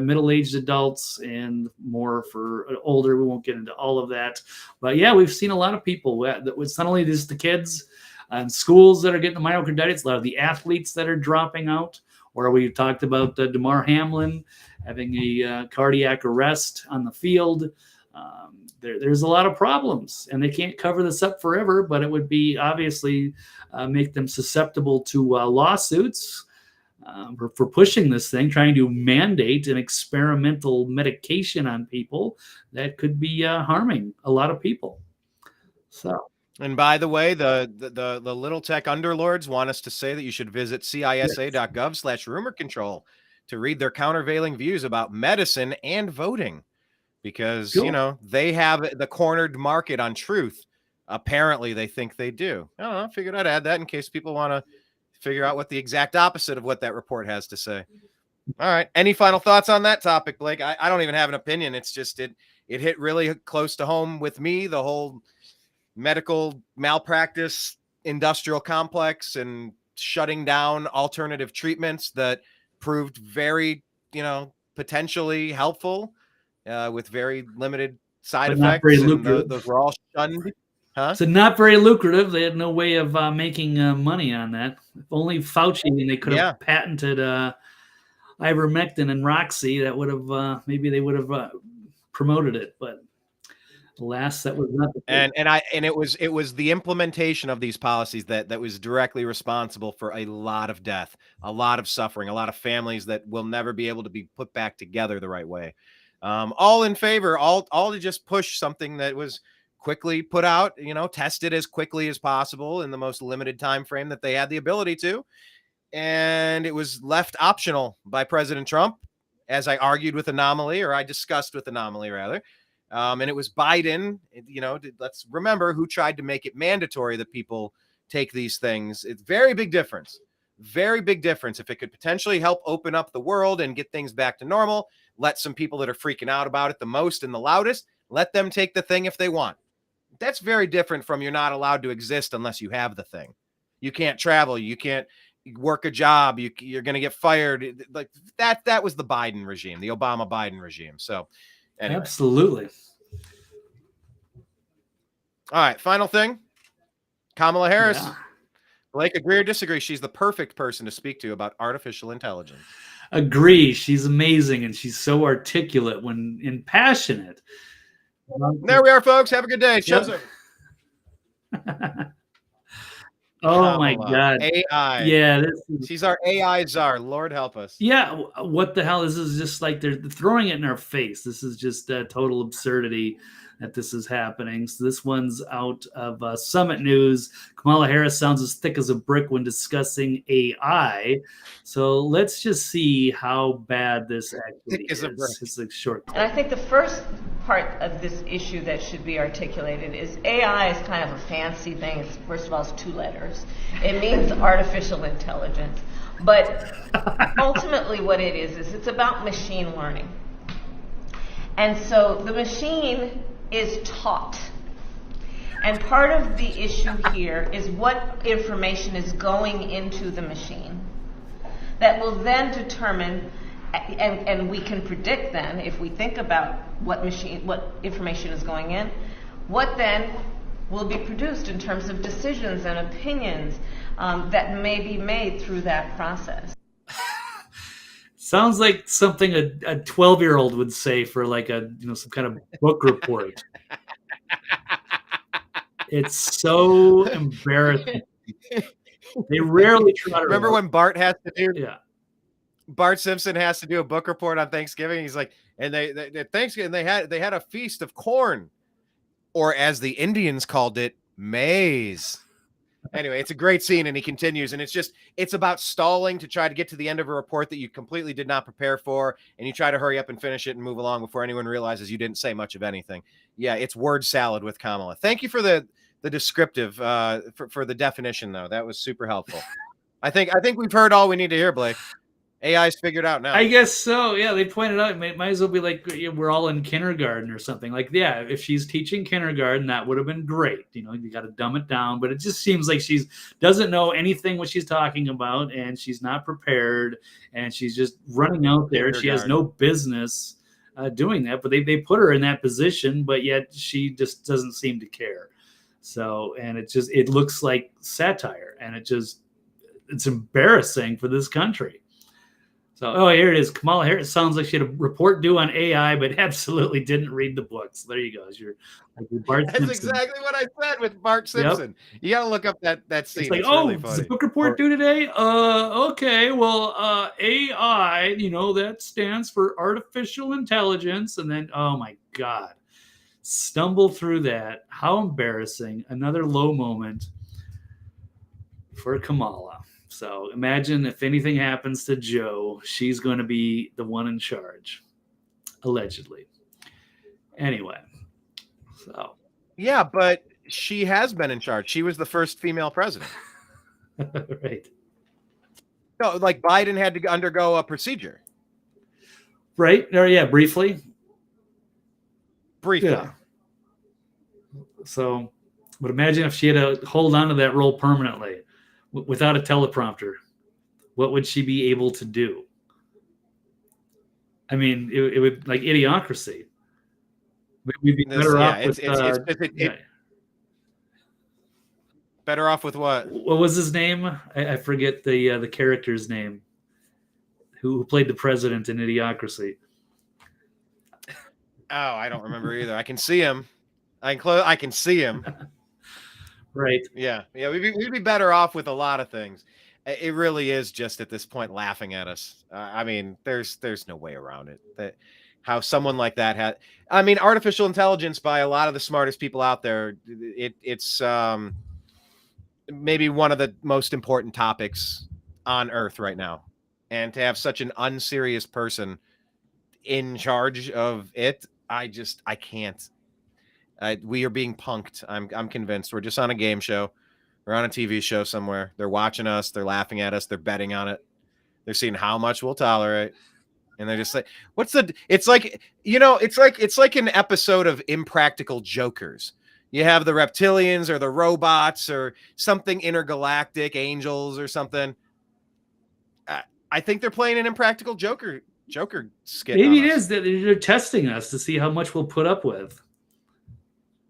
middle-aged adults, and more for older. We won't get into all of that. But yeah, we've seen a lot of people. It's not only just the kids and schools that are getting the myocarditis, a lot of the athletes that are dropping out. Or we talked about Damar Hamlin having a cardiac arrest on the field. There's a lot of problems, and they can't cover this up forever, but it would be obviously make them susceptible to lawsuits for pushing this thing, trying to mandate an experimental medication on people that could be harming a lot of people. So. And by the way, the little tech underlords want us to say that you should visit cisa.gov/rumor control to read their countervailing views about medicine and voting, because, Cool. you know, they have the cornered market on truth. Apparently they think they do. I don't know. I figured I'd add that in case people want to figure out what the exact opposite of what that report has to say. All right. Any final thoughts on that topic, Blake? I don't even have an opinion. It's just, it hit really close to home with me, the whole medical malpractice industrial complex and shutting down alternative treatments that proved very, potentially helpful with very limited side But not effects. very And lucrative. those were all shunned. Huh? So not very lucrative. They had no way of making money on that. If only Fauci, and they could have patented ivermectin and Roxy, that would have maybe they would have promoted it. But alas, that was not the case. And it was the implementation of these policies that was directly responsible for a lot of death, a lot of suffering, a lot of families that will never be able to be put back together the right way. All in favor, all to just push something that was quickly put out, tested as quickly as possible in the most limited time frame that they had the ability to. And it was left optional by President Trump, as I argued with Anomaly, or I discussed with Anomaly rather. And it was Biden, let's remember, who tried to make it mandatory that people take these things. It's very big difference. Very big difference. If it could potentially help open up the world and get things back to normal, let some people that are freaking out about it the most and the loudest, let them take the thing if they want. That's very different from you're not allowed to exist unless you have the thing. You can't travel. You can't work a job. You're going to get fired. Like that was the Biden regime, the Obama Biden regime. So anyway. Absolutely. All right. Final thing. Kamala Harris. Yeah. Blake, agree or disagree? She's the perfect person to speak to about artificial intelligence. Agree. She's amazing, and she's so articulate and passionate. There we are, folks. Have a good day. Show's over. Oh my God. AI. Yeah. She's our AI czar. Lord help us. Yeah. What the hell? This is just like they're throwing it in our face. This is just total absurdity that this is happening. So this one's out of Summit News. Kamala Harris sounds as thick as a brick when discussing AI. So let's just see how bad this actually is. It's a short clip. And I think the first part of this issue that should be articulated is AI is kind of a fancy thing. It's, first of all, it's 2 letters. It means artificial intelligence. But ultimately what it is it's about machine learning. And so the machine is taught. And part of the issue here is what information is going into the machine that will then determine, and we can predict then, if we think about what information is going in, what then will be produced in terms of decisions and opinions that may be made through that process. Sounds like something a 12-year-old would say for like some kind of book report. It's so embarrassing. They rarely try to remember when Bart has to do. Yeah. Bart Simpson has to do a book report on Thanksgiving. He's like, and they Thanksgiving they had a feast of corn, or as the Indians called it, maize. Anyway, it's a great scene, and he continues, and it's about stalling to try to get to the end of a report that you completely did not prepare for, and you try to hurry up and finish it and move along before anyone realizes you didn't say much of anything. Yeah, it's word salad with Kamala. Thank you for the descriptive for the definition, though. That was super helpful. I think we've heard all we need to hear, Blake. AI's figured out now. I guess so. Yeah, they pointed out it might as well be like we're all in kindergarten or something. Like, yeah, if she's teaching kindergarten, that would have been great. You got to dumb it down. But it just seems like she doesn't know anything what she's talking about, and she's not prepared, and she's just running out there. She has no business doing that. But they put her in that position, but yet she just doesn't seem to care. So, and it looks like satire, and it's embarrassing for this country. So, here it is. Kamala Harris sounds like she had a report due on AI, but absolutely didn't read the books. There you go. You're Bart That's Simpson. exactly what I said with Bart Simpson. Yep. You got to look up that scene. It's like, it's really is the book report due today? Okay. Well, AI, that stands for artificial intelligence. And then, oh my God, stumble through that. How embarrassing. Another low moment for Kamala. So imagine if anything happens to Joe, she's going to be the one in charge, allegedly. Anyway, so. Yeah, but she has been in charge. She was the first female president. Right. No, like Biden had to undergo a procedure. Right. Or yeah, briefly. Yeah. So, but imagine if she had to hold on to that role permanently. Without a teleprompter, what would she be able to do? I mean, it would like Idiocracy. We'd be better off with. Better off with what? What was his name? I forget the character's name. Who played the president in Idiocracy? Oh, I don't remember either. I can see him. I can see him. Right. Yeah. We'd be better off with a lot of things. It really is just at this point laughing at us. I mean, there's no way around it. How someone like that had. I mean, artificial intelligence by a lot of the smartest people out there. It's maybe one of the most important topics on Earth right now, and to have such an unserious person in charge of it, I can't. We are being punked. I'm convinced. We're just on a game show. We're on a TV show somewhere. They're watching us. They're laughing at us. They're betting on it. They're seeing how much we'll tolerate. And they're just like, it's like an episode of Impractical Jokers. You have the reptilians or the robots or something intergalactic, angels or something. I think they're playing an Impractical Joker skit. Maybe it is that they're testing us to see how much we'll put up with.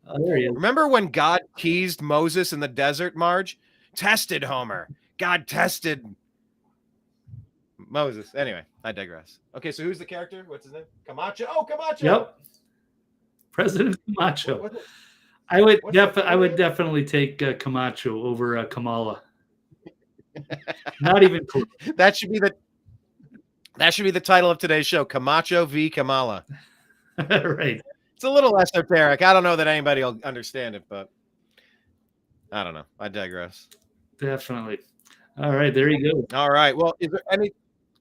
Oh, there he is. Remember when God teased Moses in the desert, Marge? Tested Homer. God tested Moses. Anyway, I digress. Okay, so who's the character? What's his name? Camacho. Oh, Camacho. Yep. President Camacho. I would definitely take Camacho over Kamala. Not even close. That should be the title of today's show, Camacho v. Kamala. Right. It's a little esoteric. I don't know that anybody will understand it, but I don't know. I digress. Definitely. All right, there you go. All right. Well, is there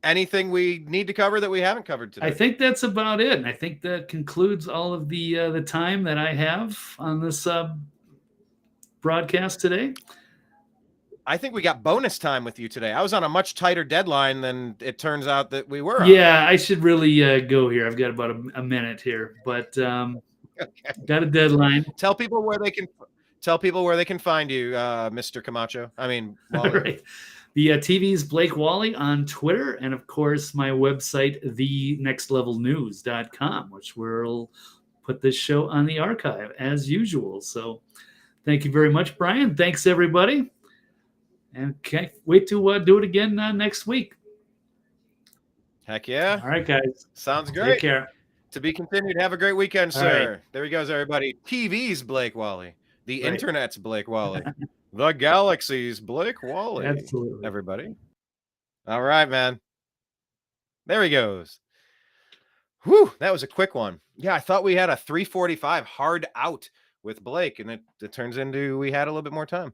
anything we need to cover that we haven't covered today? I think that's about it. And I think that concludes all of the time that I have on this broadcast today. I think we got bonus time with you today. I was on a much tighter deadline than it turns out that we were. Yeah, I should really go here. I've got about a minute here, but got a deadline. Tell people where they can find you, Mr. Camacho. I mean, Walley. Right. The TV's Blake Walley on Twitter, and of course my website, thenextlevelnews.com, which we'll put this show on the archive as usual. So thank you very much, Brian. Thanks, everybody. And can't wait to do it again next week. Heck yeah. All right, guys. Sounds great. Take care. To be continued. Have a great weekend, sir. All right. There he goes, everybody. TV's Blake Walley. The internet's Blake Walley. The galaxy's Blake Walley. Absolutely. Everybody. All right, man. There he goes. Whew, that was a quick one. Yeah, I thought we had a 3:45 hard out with Blake, and it turns into we had a little bit more time.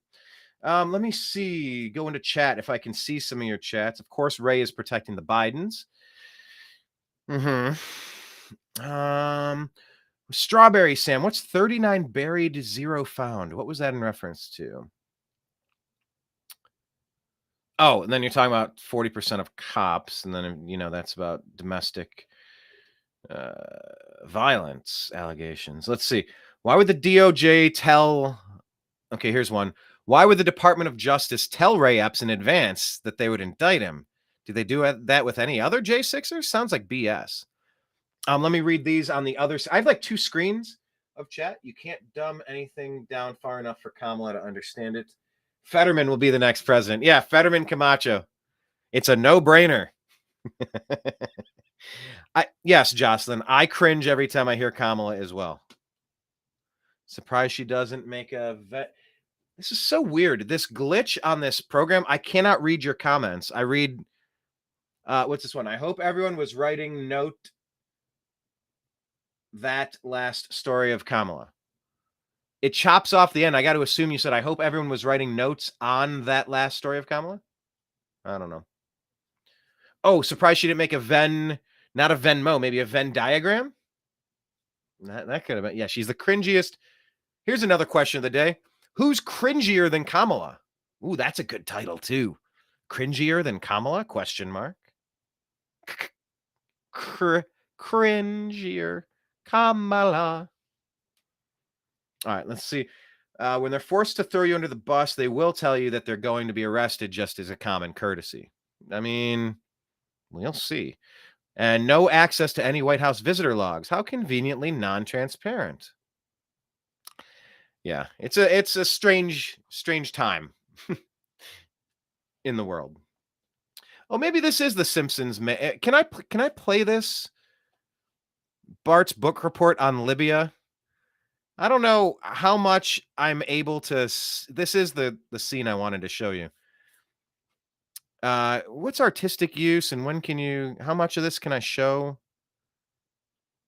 Let me see. Go into chat if I can see some of your chats. Of course, Ray is protecting the Bidens. Strawberry Sam, what's 39 buried, 0 found? What was that in reference to? Oh, and then you're talking about 40% of cops, and then, that's about domestic violence allegations. Let's see. Why would the DOJ tell... Okay, here's one. Why would the Department of Justice tell Ray Epps in advance that they would indict him? Do they do that with any other J6ers? Sounds like BS. Let me read these on the other side. I have like 2 screens of chat. You can't dumb anything down far enough for Kamala to understand it. Fetterman will be the next president. Yeah, Fetterman Camacho. It's a no-brainer. Yes, Jocelyn, I cringe every time I hear Kamala as well. Surprised she doesn't make a vet. This is so weird. This glitch on this program, I cannot read your comments. I read, what's this one? I hope everyone was writing note that last story of Kamala. It chops off the end. I got to assume you said, I hope everyone was writing notes on that last story of Kamala. I don't know. Oh, surprised she didn't make a Venn, not a Venmo, maybe a Venn diagram. That could have been. Yeah, she's the cringiest. Here's another question of the day. Who's cringier than Kamala? Ooh, that's a good title too. Cringier than Kamala? Question mark. Cringier Kamala. All right, let's see. When they're forced to throw you under the bus, they will tell you that they're going to be arrested just as a common courtesy. I mean, we'll see. And no access to any White House visitor logs. How conveniently non-transparent. Yeah, it's a strange time in the world. Oh, maybe this is The Simpsons. Can I play this? Bart's book report on Libya. I don't know how much I'm able to. This is the scene I wanted to show you. What's artistic use, and when can you? How much of this can I show?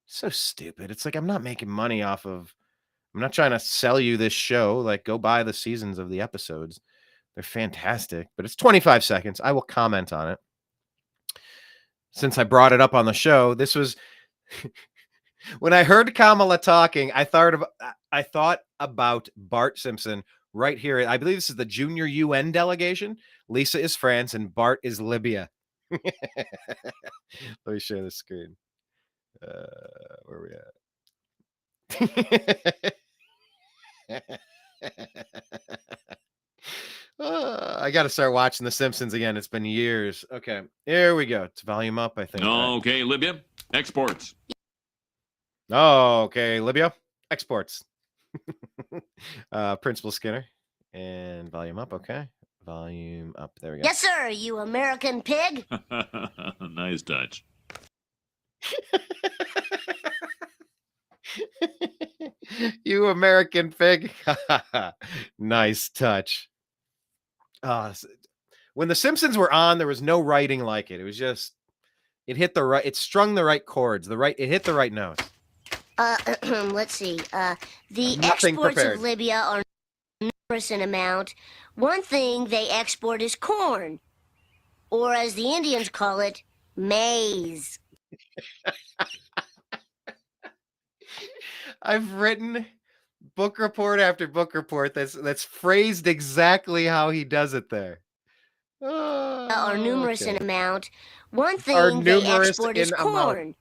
So stupid. It's like I'm not making money off of. I'm not trying to sell you this show. Like, go buy the seasons of the episodes. They're fantastic, but it's 25 seconds. I will comment on it. Since I brought it up on the show, this was when I heard Kamala talking, I thought about Bart Simpson right here. I believe this is the junior UN delegation. Lisa is France and Bart is Libya. Let me share the screen. Where are we at? I got to start watching The Simpsons again. It's been years. Okay, here we go. It's volume up, I think. Okay, Libya, exports. Okay, Libya, exports. Principal Skinner. And volume up, okay. Volume up. There we go. Yes, sir, you American pig. Nice touch. You American pig. Nice touch. When The Simpsons were on, there was no writing like it. It was just, it strung the right chords, it hit the right notes. Let's see. The exports of Libya are numerous in amount. One thing they export is corn, or as the Indians call it, maize. I've written book report after book report that's phrased exactly how he does it there. Are numerous in amount. One thing they export is corn,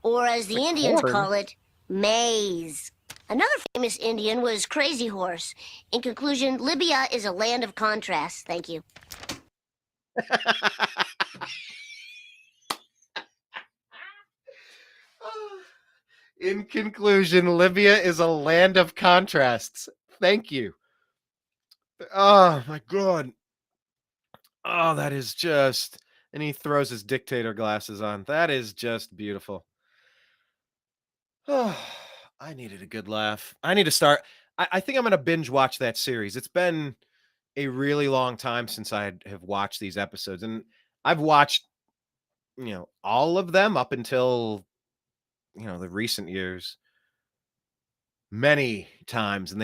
or as the Indians call it, maize. Another famous Indian was Crazy Horse. In conclusion, Libya is a land of contrasts. Thank you. In conclusion, Libya is a land of contrasts. Thank you. Oh, my God. Oh, that is just... And he throws his dictator glasses on. That is just beautiful. Oh, I needed a good laugh. I need to start... I think I'm going to binge watch that series. It's been a really long time since I have watched these episodes. And I've watched, all of them up until... the recent years many times, and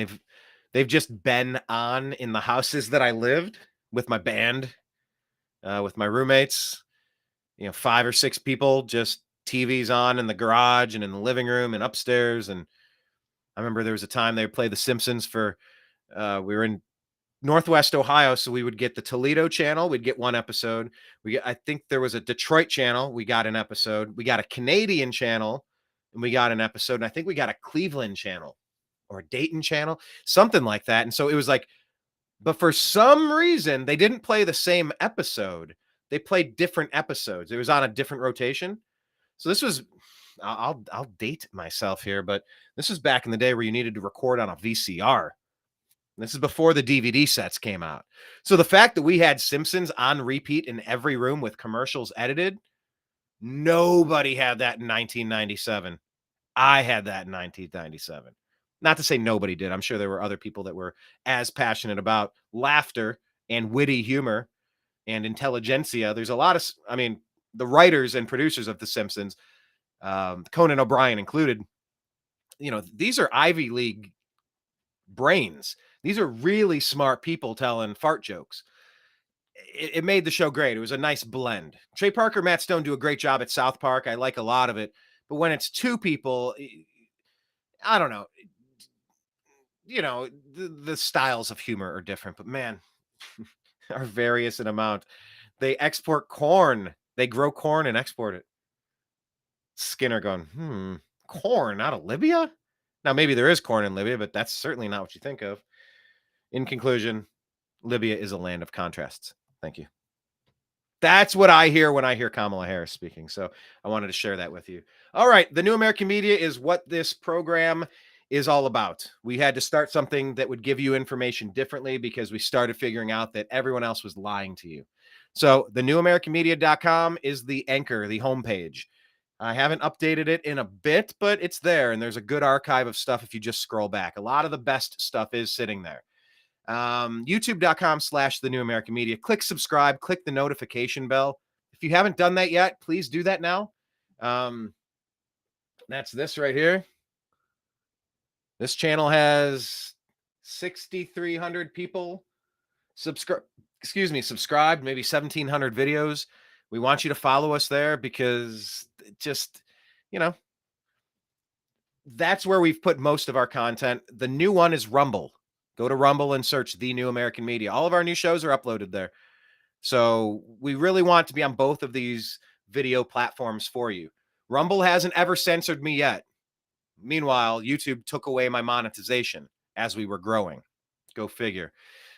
they've just been on in the houses that I lived with my band, with my roommates, 5 or 6 people, just TVs on in the garage and in the living room and upstairs. And I remember there was a time they would play The Simpsons for, we were in Northwest Ohio, so we would get the Toledo channel. We'd get one episode. I think there was a Detroit channel. We got an episode. We got a Canadian channel, and we got an episode. And I think we got a Cleveland channel or a Dayton channel, something like that. And so it was like, but for some reason, they didn't play the same episode. They played different episodes. It was on a different rotation. So this was, I'll date myself here, but this was back in the day where you needed to record on a VCR. This is before the DVD sets came out. So the fact that we had Simpsons on repeat in every room with commercials edited, nobody had that in 1997. I had that in 1997. Not to say nobody did. I'm sure there were other people that were as passionate about laughter and witty humor and intelligentsia. There's a lot of, the writers and producers of The Simpsons, Conan O'Brien included, these are Ivy League brains. These are really smart people telling fart jokes. It made the show great. It was a nice blend. Trey Parker, Matt Stone do a great job at South Park. I like a lot of it. But when it's 2 people, I don't know. The styles of humor are different, but man, are various in amount. They export corn. They grow corn and export it. Skinner going, corn out of Libya? Now, maybe there is corn in Libya, but that's certainly not what you think of. In conclusion, Libya is a land of contrasts. Thank you. That's what I hear when I hear Kamala Harris speaking. So I wanted to share that with you. All right. The New American Media is what this program is all about. We had to start something that would give you information differently because we started figuring out that everyone else was lying to you. So the newamericanmedia.com is the anchor, the homepage. I haven't updated it in a bit, but it's there. And there's a good archive of stuff if you just scroll back. A lot of the best stuff is sitting there. YouTube.com/the New American Media. Click subscribe, click the notification bell. If you haven't done that yet, please do that now. That's this right here. This channel has 6,300 people subscribed, maybe 1,700 videos. We want you to follow us there because just, that's where we've put most of our content. The new one is Rumble. Go to Rumble and search The New American Media. All of our new shows are uploaded there. So we really want to be on both of these video platforms for you. Rumble hasn't ever censored me yet. Meanwhile, YouTube took away my monetization as we were growing. Go figure.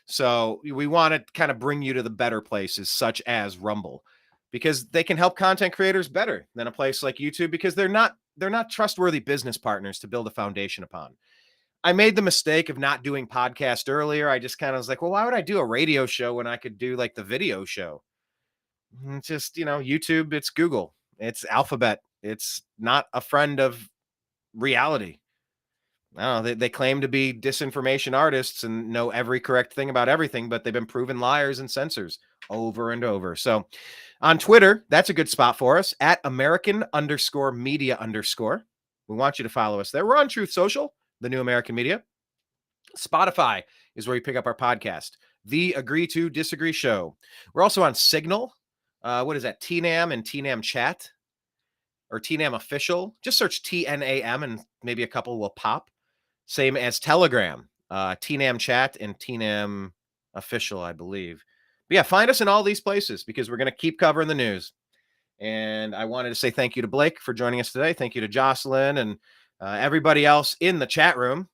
So we want to kind of bring you to the better places, such as Rumble, because they can help content creators better than a place like YouTube because they're not trustworthy business partners to build a foundation upon. I made the mistake of not doing podcast earlier. I just kind of was like, well, why would I do a radio show when I could do like the video show? It's just, YouTube, it's Google, it's Alphabet. It's not a friend of reality. No, they claim to be disinformation artists and know every correct thing about everything, but they've been proven liars and censors over and over. So on Twitter, that's a good spot for us at American_media_. We want you to follow us there. We're on Truth Social, The New American Media. Spotify is where you pick up our podcast, The Agree to Disagree Show. We're also on Signal. What is that? TNAM and TNAM Chat or TNAM Official. Just search TNAM and maybe a couple will pop. Same as Telegram, TNAM Chat and TNAM Official, I believe. But yeah, find us in all these places because we're going to keep covering the news. And I wanted to say thank you to Blake for joining us today. Thank you to Jocelyn and everybody else in the chat room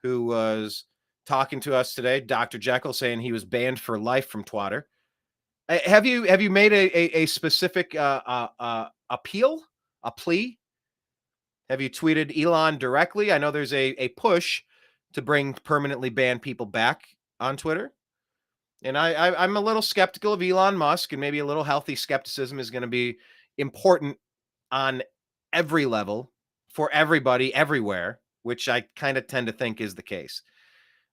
who was talking to us today. Dr. Jekyll saying he was banned for life from Twitter. Have you made a specific appeal, a plea? Have you tweeted Elon directly? I know there's a push to bring permanently banned people back on Twitter. And I'm a little skeptical of Elon Musk, and maybe a little healthy skepticism is going to be important on every level for everybody everywhere, which I kind of tend to think is the case.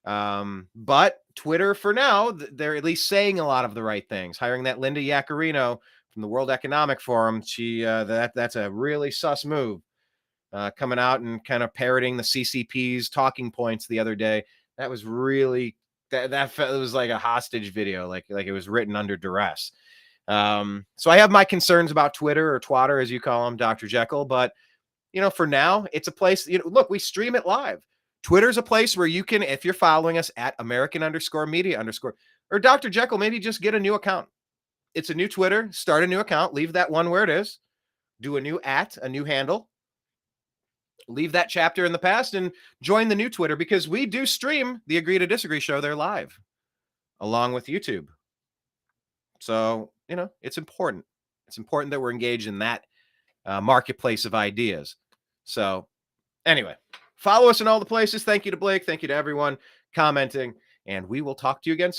But Twitter, for now, they're at least saying a lot of the right things. Hiring that Linda Yaccarino from the World Economic Forum, that's a really sus move. Coming out and kind of parroting the CCP's talking points the other day. That was really it was like a hostage video, like it was written under duress. So I have my concerns about Twitter, or Twatter as you call them, Dr. Jekyll, but for now, it's a place, look, we stream it live. Twitter's a place where you can, if you're following us at American_media_ or Dr. Jekyll, maybe just get a new account. It's a new Twitter, start a new account, leave that one where it is, do a new handle, leave that chapter in the past and join the new Twitter, because we do stream the Agree to Disagree show there live along with YouTube. So, it's important. It's important that we're engaged in that marketplace of ideas. So anyway, follow us in all the places. Thank you to Blake. Thank you to everyone commenting, and we will talk to you again soon.